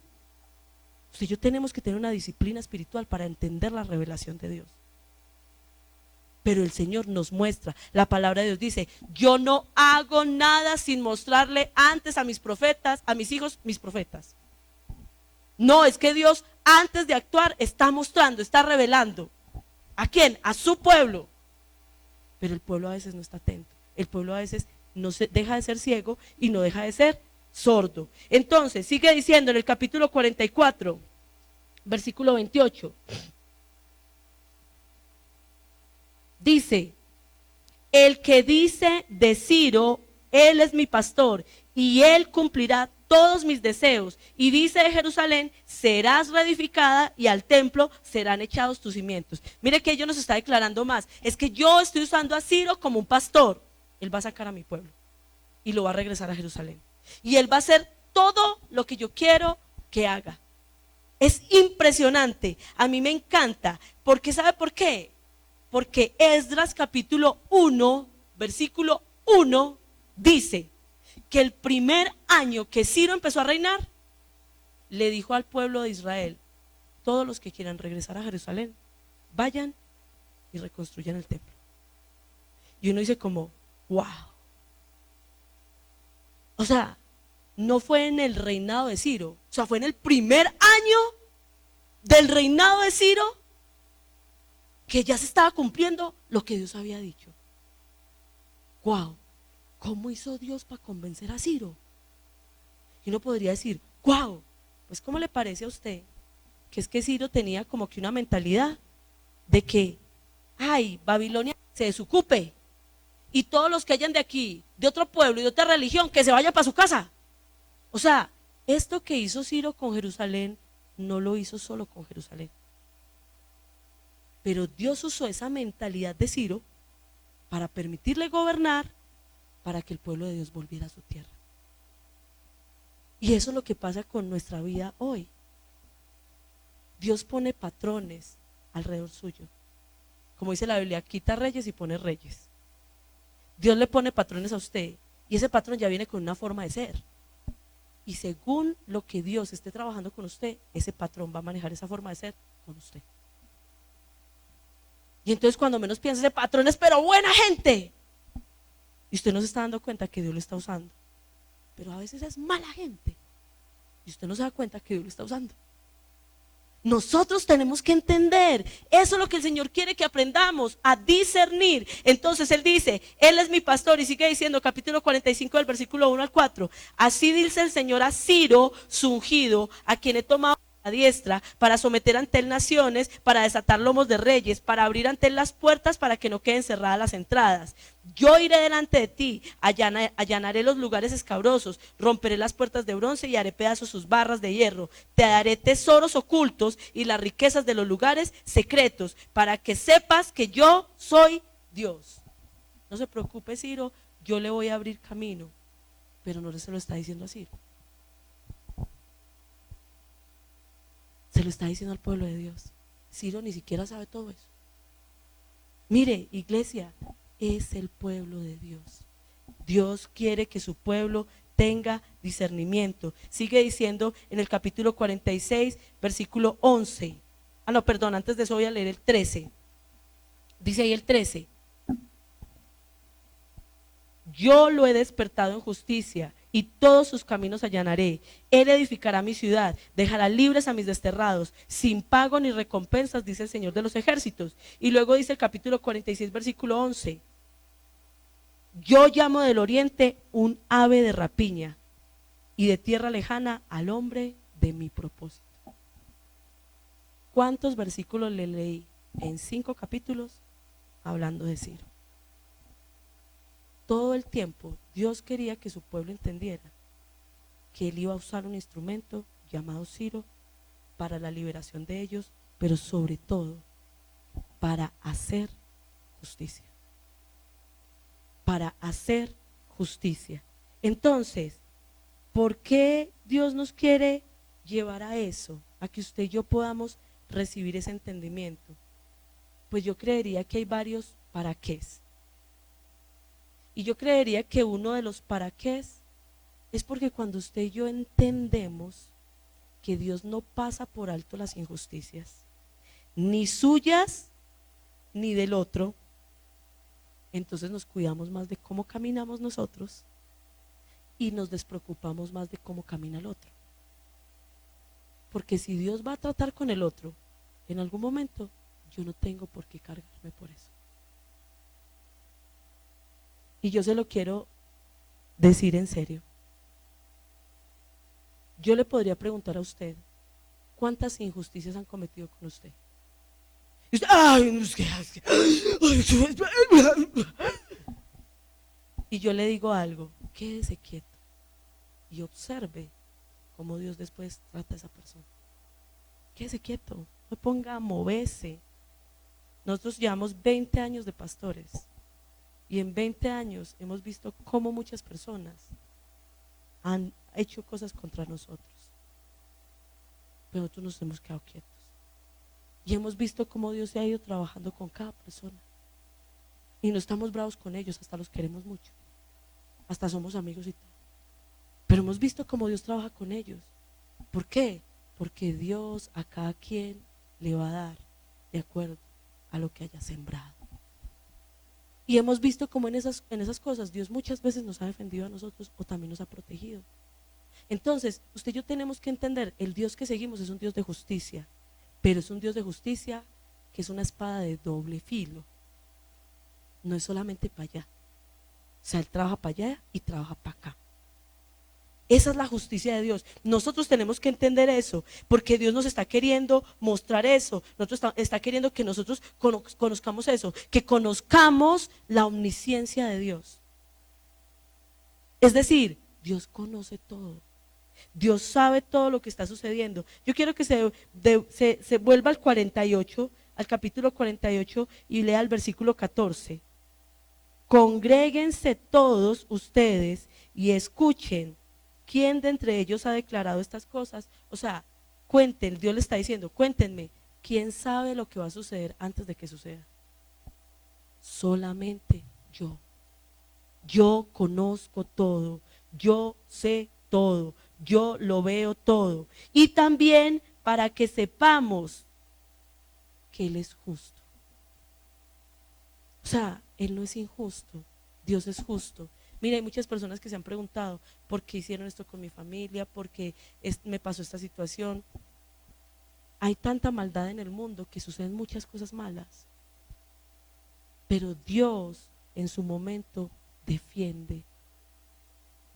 Usted y yo tenemos que tener una disciplina espiritual para entender la revelación de Dios. Pero el Señor nos muestra, la palabra de Dios dice, yo no hago nada sin mostrarle antes a mis profetas, a mis hijos, mis profetas. No, es que Dios antes de actuar está mostrando, está revelando. ¿A quién? A su pueblo. Pero el pueblo a veces no está atento. El pueblo a veces no se deja de ser ciego y no deja de ser sordo. Entonces, sigue diciendo en el capítulo 44, versículo 28. Dice, el que dice de Ciro, él es mi pastor y él cumplirá todos mis deseos. Y dice de Jerusalén, serás reedificada y al templo serán echados tus cimientos. Mire que ellos nos está declarando más. Es que yo estoy usando a Ciro como un pastor. Él va a sacar a mi pueblo y lo va a regresar a Jerusalén. Y él va a hacer todo lo que yo quiero que haga. Es impresionante. A mí me encanta. Porque ¿sabe por qué? Porque Esdras capítulo 1, versículo 1, dice que el primer año que Ciro empezó a reinar, le dijo al pueblo de Israel, todos los que quieran regresar a Jerusalén, vayan y reconstruyan el templo. Y uno dice como, wow. O sea, no fue en el reinado de Ciro, o sea, fue en el primer año del reinado de Ciro que ya se estaba cumpliendo lo que Dios había dicho. Wow, ¿cómo hizo Dios para convencer a Ciro? Y uno podría decir, wow, pues ¿cómo le parece a usted que es que Ciro tenía como que una mentalidad de que, ay, Babilonia se desocupe y todos los que hayan de aquí, de otro pueblo y de otra religión, que se vayan para su casa? O sea, esto que hizo Ciro con Jerusalén, no lo hizo solo con Jerusalén. Pero Dios usó esa mentalidad de Ciro para permitirle gobernar, para que el pueblo de Dios volviera a su tierra. Y eso es lo que pasa con nuestra vida hoy. Dios pone patrones alrededor suyo. Como dice la Biblia, quita reyes y pone reyes. Dios le pone patrones a usted y ese patrón ya viene con una forma de ser. Y según lo que Dios esté trabajando con usted, ese patrón va a manejar esa forma de ser con usted. Y entonces cuando menos piensa, ese patrón es pero buena gente. Y usted no se está dando cuenta que Dios lo está usando. Pero a veces es mala gente. Y usted no se da cuenta que Dios lo está usando. Nosotros tenemos que entender, eso es lo que el Señor quiere que aprendamos, a discernir. Entonces Él dice, Él es mi pastor, y sigue diciendo, capítulo 45 del versículo 1 al 4, así dice el Señor a Ciro, su ungido, a quien he tomado a diestra para someter ante él naciones, para desatar lomos de reyes, para abrir ante él las puertas para que no queden cerradas las entradas. Yo iré delante de ti, allanaré los lugares escabrosos, romperé las puertas de bronce y haré pedazos sus barras de hierro. Te daré tesoros ocultos y las riquezas de los lugares secretos, para que sepas que yo soy Dios. No se preocupe, Ciro, yo le voy a abrir camino, pero no se lo está diciendo a Ciro. Se lo está diciendo al pueblo de Dios. Ciro ni siquiera sabe todo eso. Mire, iglesia, es el pueblo de Dios. Dios quiere que su pueblo tenga discernimiento. Sigue diciendo en el capítulo 46, versículo 11. Ah, no, perdón, antes de eso voy a leer el 13. Dice ahí el 13. Yo lo he despertado en justicia y todos sus caminos allanaré. Él edificará mi ciudad, dejará libres a mis desterrados, sin pago ni recompensas, dice el Señor de los ejércitos. Y luego dice el capítulo 46, versículo 11. Yo llamo del oriente un ave de rapiña y de tierra lejana al hombre de mi propósito. ¿Cuántos versículos le leí en 5 capítulos hablando de Ciro? Todo el tiempo Dios quería que su pueblo entendiera que Él iba a usar un instrumento llamado Ciro para la liberación de ellos, pero sobre todo para hacer justicia. Para hacer justicia. Entonces, ¿por qué Dios nos quiere llevar a eso? A que usted y yo podamos recibir ese entendimiento. Pues yo creería que hay varios para qués. Y yo creería que uno de los para qué es porque cuando usted y yo entendemos que Dios no pasa por alto las injusticias, ni suyas, ni del otro, entonces nos cuidamos más de cómo caminamos nosotros y nos despreocupamos más de cómo camina el otro. Porque si Dios va a tratar con el otro, en algún momento yo no tengo por qué cargarme por eso. Y yo se lo quiero decir en serio. Yo le podría preguntar a usted, ¿cuántas injusticias han cometido con usted? Y usted, y yo le digo algo, quédese quieto y observe cómo Dios después trata a esa persona. Quédese quieto, no ponga a moverse. Nosotros llevamos 20 años de pastores. Y en 20 años hemos visto cómo muchas personas han hecho cosas contra nosotros. Pero nosotros nos hemos quedado quietos. Y hemos visto cómo Dios se ha ido trabajando con cada persona. Y no estamos bravos con ellos, hasta los queremos mucho. Hasta somos amigos y todo. Pero hemos visto cómo Dios trabaja con ellos. ¿Por qué? Porque Dios a cada quien le va a dar de acuerdo a lo que haya sembrado. Y hemos visto cómo en esas cosas Dios muchas veces nos ha defendido a nosotros o también nos ha protegido. Entonces, usted y yo tenemos que entender, el Dios que seguimos es un Dios de justicia, pero es un Dios de justicia que es una espada de doble filo. No es solamente para allá. O sea, Él trabaja para allá y trabaja para acá. Esa es la justicia de Dios. Nosotros tenemos que entender eso, porque Dios nos está queriendo mostrar eso. Está queriendo que nosotros conozcamos eso, que conozcamos la omnisciencia de Dios. Es decir, Dios conoce todo. Dios sabe todo lo que está sucediendo. Yo quiero que se vuelva al 48, al capítulo 48 y lea el versículo 14. Congréguense todos ustedes y escuchen. ¿Quién de entre ellos ha declarado estas cosas? O sea, cuenten, Dios le está diciendo, cuéntenme, ¿quién sabe lo que va a suceder antes de que suceda? Solamente yo. Yo conozco todo, yo sé todo, yo lo veo todo. Y también para que sepamos que Él es justo. O sea, Él no es injusto, Dios es justo. Mira, hay muchas personas que se han preguntado, ¿por qué hicieron esto con mi familia? ¿Por qué me pasó esta situación? Hay tanta maldad en el mundo que suceden muchas cosas malas. Pero Dios en su momento defiende.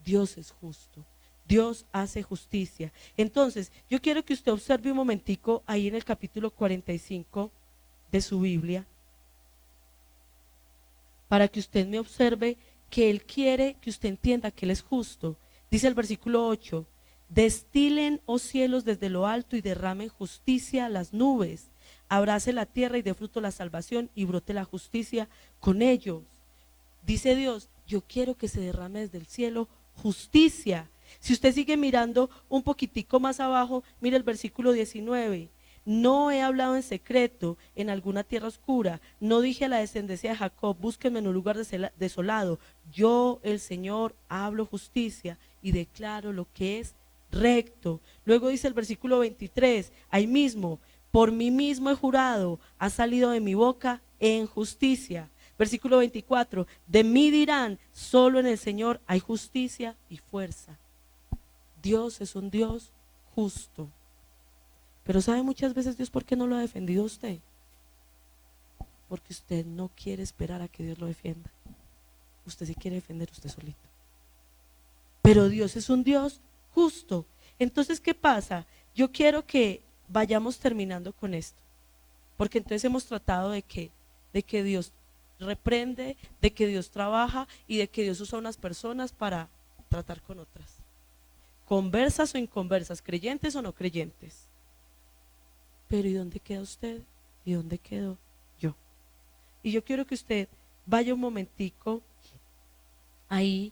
Dios es justo. Dios hace justicia. Entonces, yo quiero que usted observe un momentico ahí en el capítulo 45 de su Biblia, para que usted me observe que Él quiere que usted entienda que Él es justo. Dice el versículo 8, destilen, oh cielos, desde lo alto y derramen justicia a las nubes, abrace la tierra y dé fruto la salvación y brote la justicia con ellos. Dice Dios, yo quiero que se derrame desde el cielo justicia. Si usted sigue mirando un poquitico más abajo, mire el versículo 19, No he hablado en secreto en alguna tierra oscura. No dije a la descendencia de Jacob, búsquenme en un lugar desolado. Yo, el Señor, hablo justicia y declaro lo que es recto. Luego dice el versículo 23, ahí mismo, por mí mismo he jurado, ha salido de mi boca en justicia. Versículo 24, de mí dirán, solo en el Señor hay justicia y fuerza. Dios es un Dios justo. Pero ¿sabe muchas veces Dios por qué no lo ha defendido a usted? Porque usted no quiere esperar a que Dios lo defienda. Usted se quiere defender usted solito. Pero Dios es un Dios justo. Entonces, ¿qué pasa? Yo quiero que vayamos terminando con esto. Porque entonces hemos tratado de que Dios reprende, de que Dios trabaja y de que Dios usa unas personas para tratar con otras. Conversas o inconversas, creyentes o no creyentes. Pero ¿y dónde queda usted? ¿Y dónde quedo yo? Y yo quiero que usted vaya un momentico ahí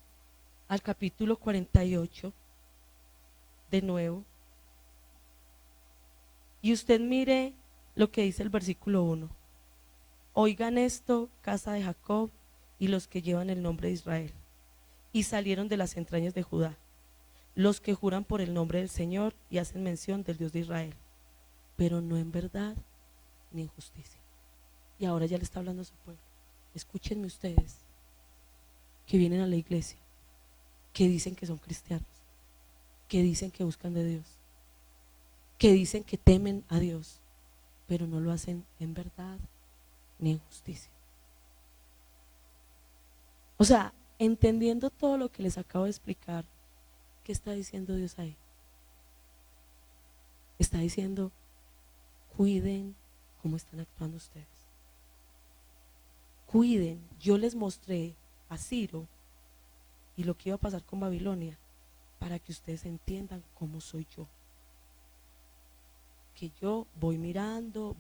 al capítulo 48 de nuevo y usted mire lo que dice el versículo 1. Oigan esto, casa de Jacob y los que llevan el nombre de Israel, y salieron de las entrañas de Judá, los que juran por el nombre del Señor y hacen mención del Dios de Israel, pero no en verdad ni en justicia. Y ahora ya le está hablando a su pueblo. Escúchenme ustedes, que vienen a la iglesia, que dicen que son cristianos, que dicen que buscan de Dios, que dicen que temen a Dios, pero no lo hacen en verdad ni en justicia. O sea, entendiendo todo lo que les acabo de explicar, ¿qué está diciendo Dios ahí? Está diciendo, cuiden cómo están actuando ustedes. Cuiden. Yo les mostré a Ciro y lo que iba a pasar con Babilonia para que ustedes entiendan cómo soy yo. Que yo voy mirando.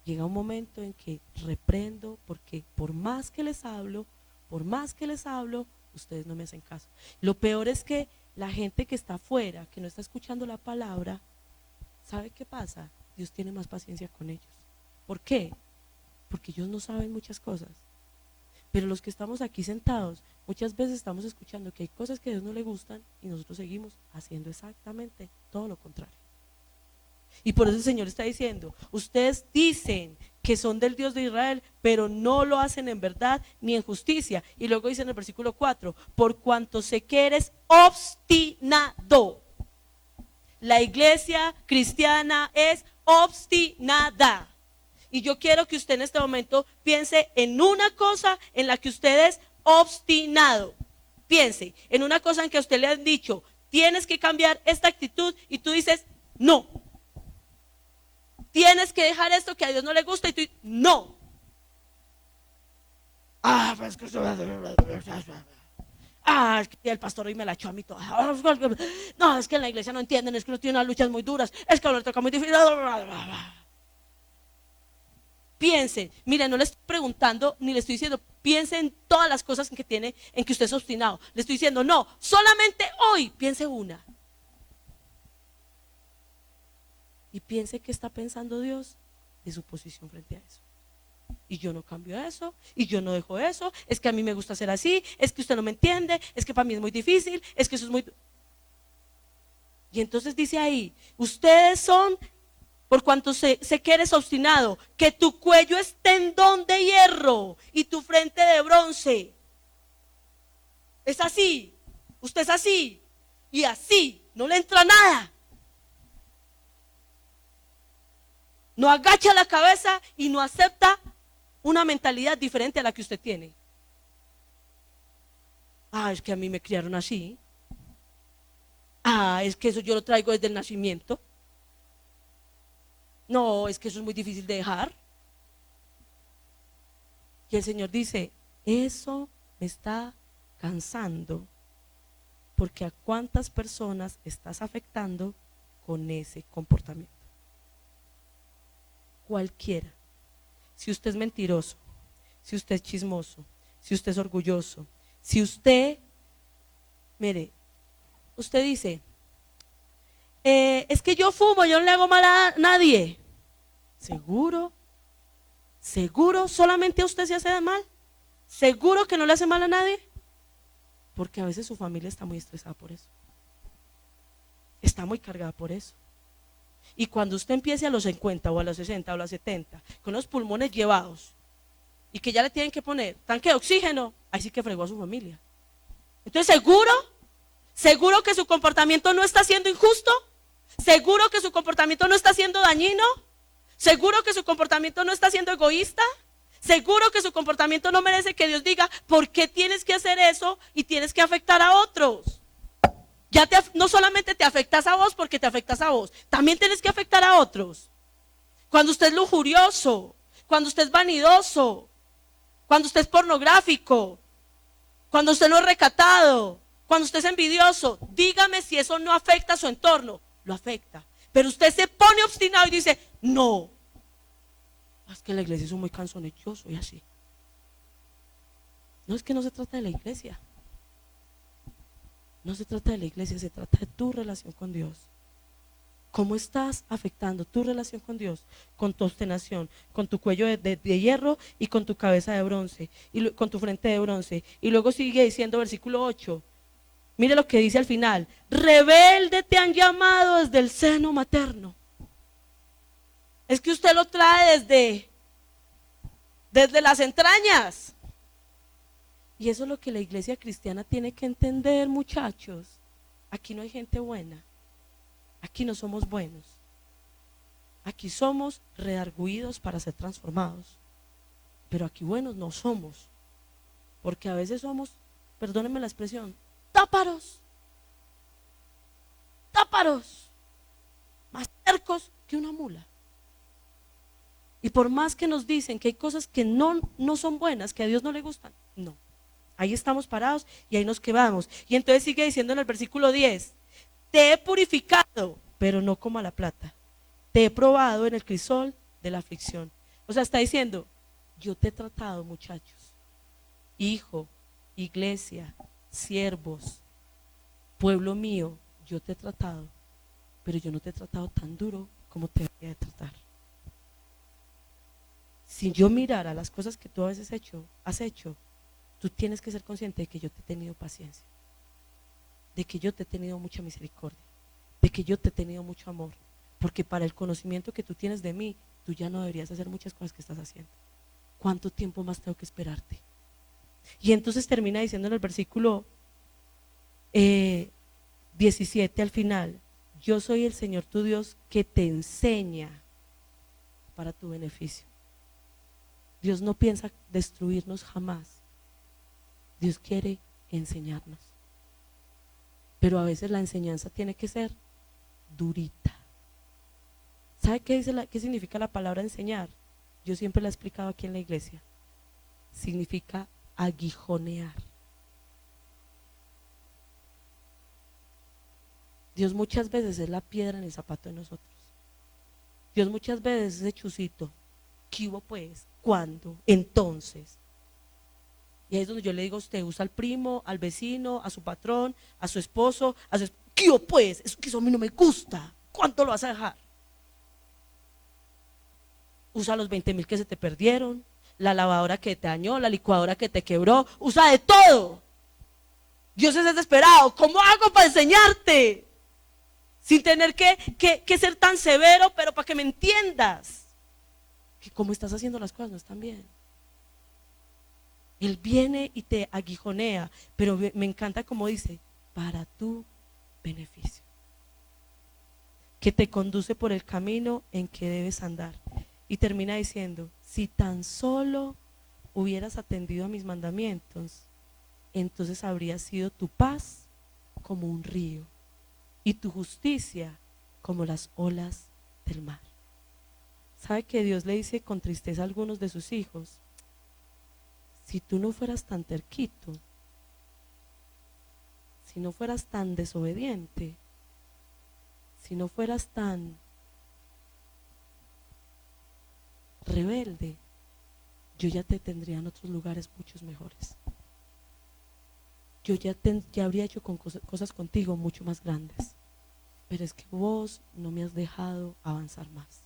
Llega un momento en que reprendo, porque por más que les hablo, ustedes no me hacen caso. Lo peor es que la gente que está afuera, que no está escuchando la palabra, ¿sabe qué pasa? Dios tiene más paciencia con ellos. ¿Por qué? Porque ellos no saben muchas cosas. Pero los que estamos aquí sentados, muchas veces estamos escuchando que hay cosas que a Dios no le gustan y nosotros seguimos haciendo exactamente todo lo contrario. Y por eso el Señor está diciendo, ustedes dicen que son del Dios de Israel, pero no lo hacen en verdad ni en justicia. Y luego dice en el versículo 4, por cuanto sé que eres obstinado. La iglesia cristiana es obstinada. Y yo quiero que usted en este momento piense en una cosa en la que usted es obstinado. Piense en una cosa en que a usted le han dicho, tienes que cambiar esta actitud, y tú dices, no. Tienes que dejar esto que a Dios no le gusta, y tú dices, no. Es que es que el pastor hoy me la echó a mí toda. No, es que en la iglesia no entienden, es que uno tiene unas luchas muy duras, es que lo toca muy difícil. Piense, mire, no le estoy preguntando ni le estoy diciendo, piense en todas las cosas que tiene, en que usted es obstinado. Le estoy diciendo, no, solamente hoy piense una. Y piense qué está pensando Dios de su posición frente a eso. Y yo no cambio eso, y yo no dejo eso, es que a mí me gusta ser así, es que usted no me entiende, es que para mí es muy difícil, es que eso es muy... Y entonces dice ahí, ustedes son, por cuanto sé que eres obstinado, que tu cuello es tendón de hierro y tu frente de bronce. Es así, usted es así, y así, no le entra nada. No agacha la cabeza y no acepta una mentalidad diferente a la que usted tiene. Es que a mí me criaron así. Es que eso yo lo traigo desde el nacimiento. No, es que eso es muy difícil de dejar. Y el Señor dice, eso me está cansando, porque a cuántas personas estás afectando con ese comportamiento. Cualquiera. Si usted es mentiroso, si usted es chismoso, si usted es orgulloso, si usted, mire, usted dice, Es que yo fumo, yo no le hago mal a nadie. ¿Seguro? ¿Seguro solamente a usted se hace de mal? ¿Seguro que no le hace mal a nadie? Porque a veces su familia está muy estresada por eso. Está muy cargada por eso. Y cuando usted empiece a los 50 o a los 60 o a los 70 con los pulmones llevados y que ya le tienen que poner tanque de oxígeno, ahí sí que fregó a su familia. Entonces, ¿seguro que su comportamiento no está siendo injusto? ¿Seguro que su comportamiento no está siendo dañino? ¿Seguro que su comportamiento no está siendo egoísta? ¿Seguro que su comportamiento no merece que Dios diga, ¿por qué tienes que hacer eso y tienes que afectar a otros? No solamente te afectas a vos porque te afectas a vos, también tienes que afectar a otros. Cuando usted es lujurioso, cuando usted es vanidoso, cuando usted es pornográfico, cuando usted no es recatado, cuando usted es envidioso, dígame si eso no afecta a su entorno. Lo afecta. Pero usted se pone obstinado y dice, no, es que la iglesia es muy cansones, yo soy así. No, es que no se trata de la iglesia. No se trata de la iglesia, se trata de tu relación con Dios. ¿Cómo estás afectando tu relación con Dios? Con tu obstinación, con tu cuello de hierro y con tu cabeza de bronce, y con tu frente de bronce. Y luego sigue diciendo versículo 8. Mire lo que dice al final. Rebelde te han llamado desde el seno materno. Es que usted lo trae desde las entrañas. Y eso es lo que la iglesia cristiana tiene que entender, muchachos. Aquí no hay gente buena. Aquí no somos buenos. Aquí somos redarguidos para ser transformados. Pero aquí buenos no somos. Porque a veces somos, perdónenme la expresión, táparos. Táparos. Más tercos que una mula. Y por más que nos dicen que hay cosas que no son buenas, que a Dios no le gustan, no. Ahí estamos parados y ahí nos quedamos. Y entonces sigue diciendo en el versículo 10, te he purificado, pero no como a la plata. Te he probado en el crisol de la aflicción. O sea, está diciendo, yo te he tratado, muchachos, hijo, iglesia, siervos, pueblo mío, yo te he tratado, pero yo no te he tratado tan duro como te debería de tratar. Si yo mirara las cosas que tú a veces has hecho, tú tienes que ser consciente de que yo te he tenido paciencia, de que yo te he tenido mucha misericordia, de que yo te he tenido mucho amor, porque para el conocimiento que tú tienes de mí, tú ya no deberías hacer muchas cosas que estás haciendo. ¿Cuánto tiempo más tengo que esperarte? Y entonces termina diciendo en el versículo 17 al final, yo soy el Señor tu Dios que te enseña para tu beneficio. Dios no piensa destruirnos jamás. Dios quiere enseñarnos. Pero a veces la enseñanza tiene que ser durita. ¿Sabe qué significa la palabra enseñar? Yo siempre la he explicado aquí en la iglesia. Significa aguijonear. Dios muchas veces es la piedra en el zapato de nosotros. Dios muchas veces es ese chucito. ¿Qué hubo pues? ¿Cuándo? Entonces. Y ahí es donde yo le digo a usted, usa al primo, al vecino, a su patrón, a su esposo, ¿qué hubo pues? Eso a mí no me gusta. ¿Cuánto lo vas a dejar? Usa los 20,000 que se te perdieron, la lavadora que te dañó, la licuadora que te quebró, usa de todo. Dios es desesperado. ¿Cómo hago para enseñarte? Sin tener que ser tan severo, pero para que me entiendas que como estás haciendo las cosas no están bien. Él viene y te aguijonea, pero me encanta como dice, para tu beneficio, que te conduce por el camino en que debes andar. Y termina diciendo, si tan solo hubieras atendido a mis mandamientos, entonces habría sido tu paz como un río y tu justicia como las olas del mar. ¿Sabe que Dios le dice con tristeza a algunos de sus hijos? Si tú no fueras tan terquito, si no fueras tan desobediente, si no fueras tan rebelde, yo ya te tendría en otros lugares muchos mejores. Yo ya habría hecho cosas contigo mucho más grandes. pero es que vos no me has dejado avanzar más.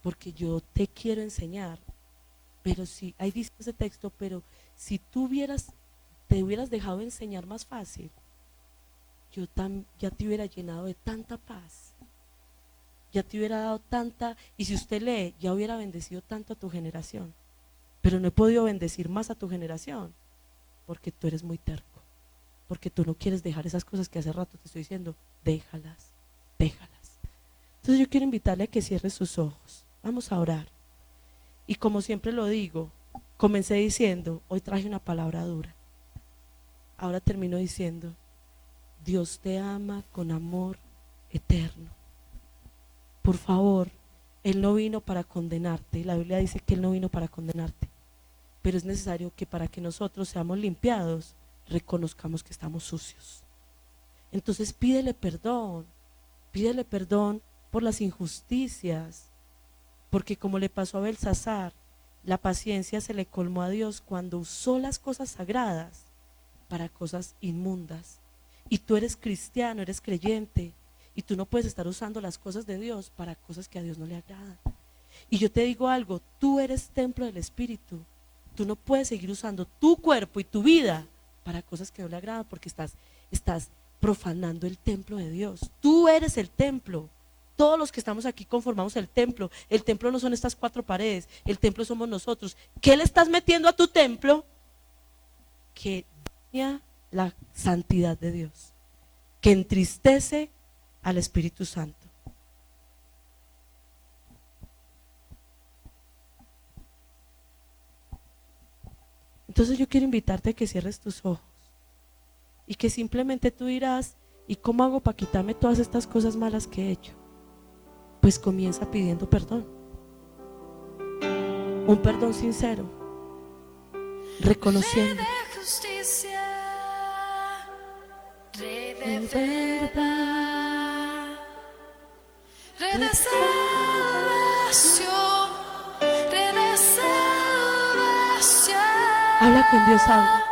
Porque yo te quiero enseñar, pero si, ahí dice ese texto, pero si te hubieras dejado enseñar más fácil, ya te hubiera llenado de tanta paz, ya te hubiera dado tanta, y si usted lee, ya hubiera bendecido tanto a tu generación, pero no he podido bendecir más a tu generación, porque tú eres muy terco, porque tú no quieres dejar esas cosas que hace rato te estoy diciendo, déjalas, déjalas. Entonces yo quiero invitarle a que cierre sus ojos, vamos a orar, y como siempre lo digo, comencé diciendo, hoy traje una palabra dura, ahora termino diciendo, Dios te ama con amor eterno. Por favor, Él no vino para condenarte. La Biblia dice que Él no vino para condenarte. Pero es necesario que para que nosotros seamos limpiados, reconozcamos que estamos sucios. Entonces pídele perdón por las injusticias. Porque como le pasó a Belsasar, la paciencia se le colmó a Dios cuando usó las cosas sagradas para cosas inmundas. Y tú eres cristiano, eres creyente, y tú no puedes estar usando las cosas de Dios para cosas que a Dios no le agradan. Y yo te digo algo, tú eres templo del Espíritu. Tú no puedes seguir usando tu cuerpo y tu vida para cosas que no le agradan, porque estás profanando el templo de Dios. Tú eres el templo. Todos los que estamos aquí conformamos el templo. El templo no son estas 4 paredes, el templo somos nosotros. ¿Qué le estás metiendo a tu templo? Que daña la santidad de Dios, que entristece al Espíritu Santo. Entonces yo quiero invitarte a que cierres tus ojos y que simplemente tú dirás, ¿y cómo hago para quitarme todas estas cosas malas que he hecho? Pues comienza pidiendo perdón, un perdón sincero, reconociendo. Rey de justicia, Rey de verdad, Rey de salvación, Rey de salvación. Habla con Dios, habla.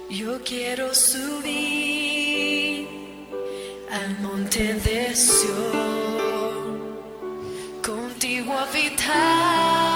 Yo quiero subir al monte de Sión, contigo habitar.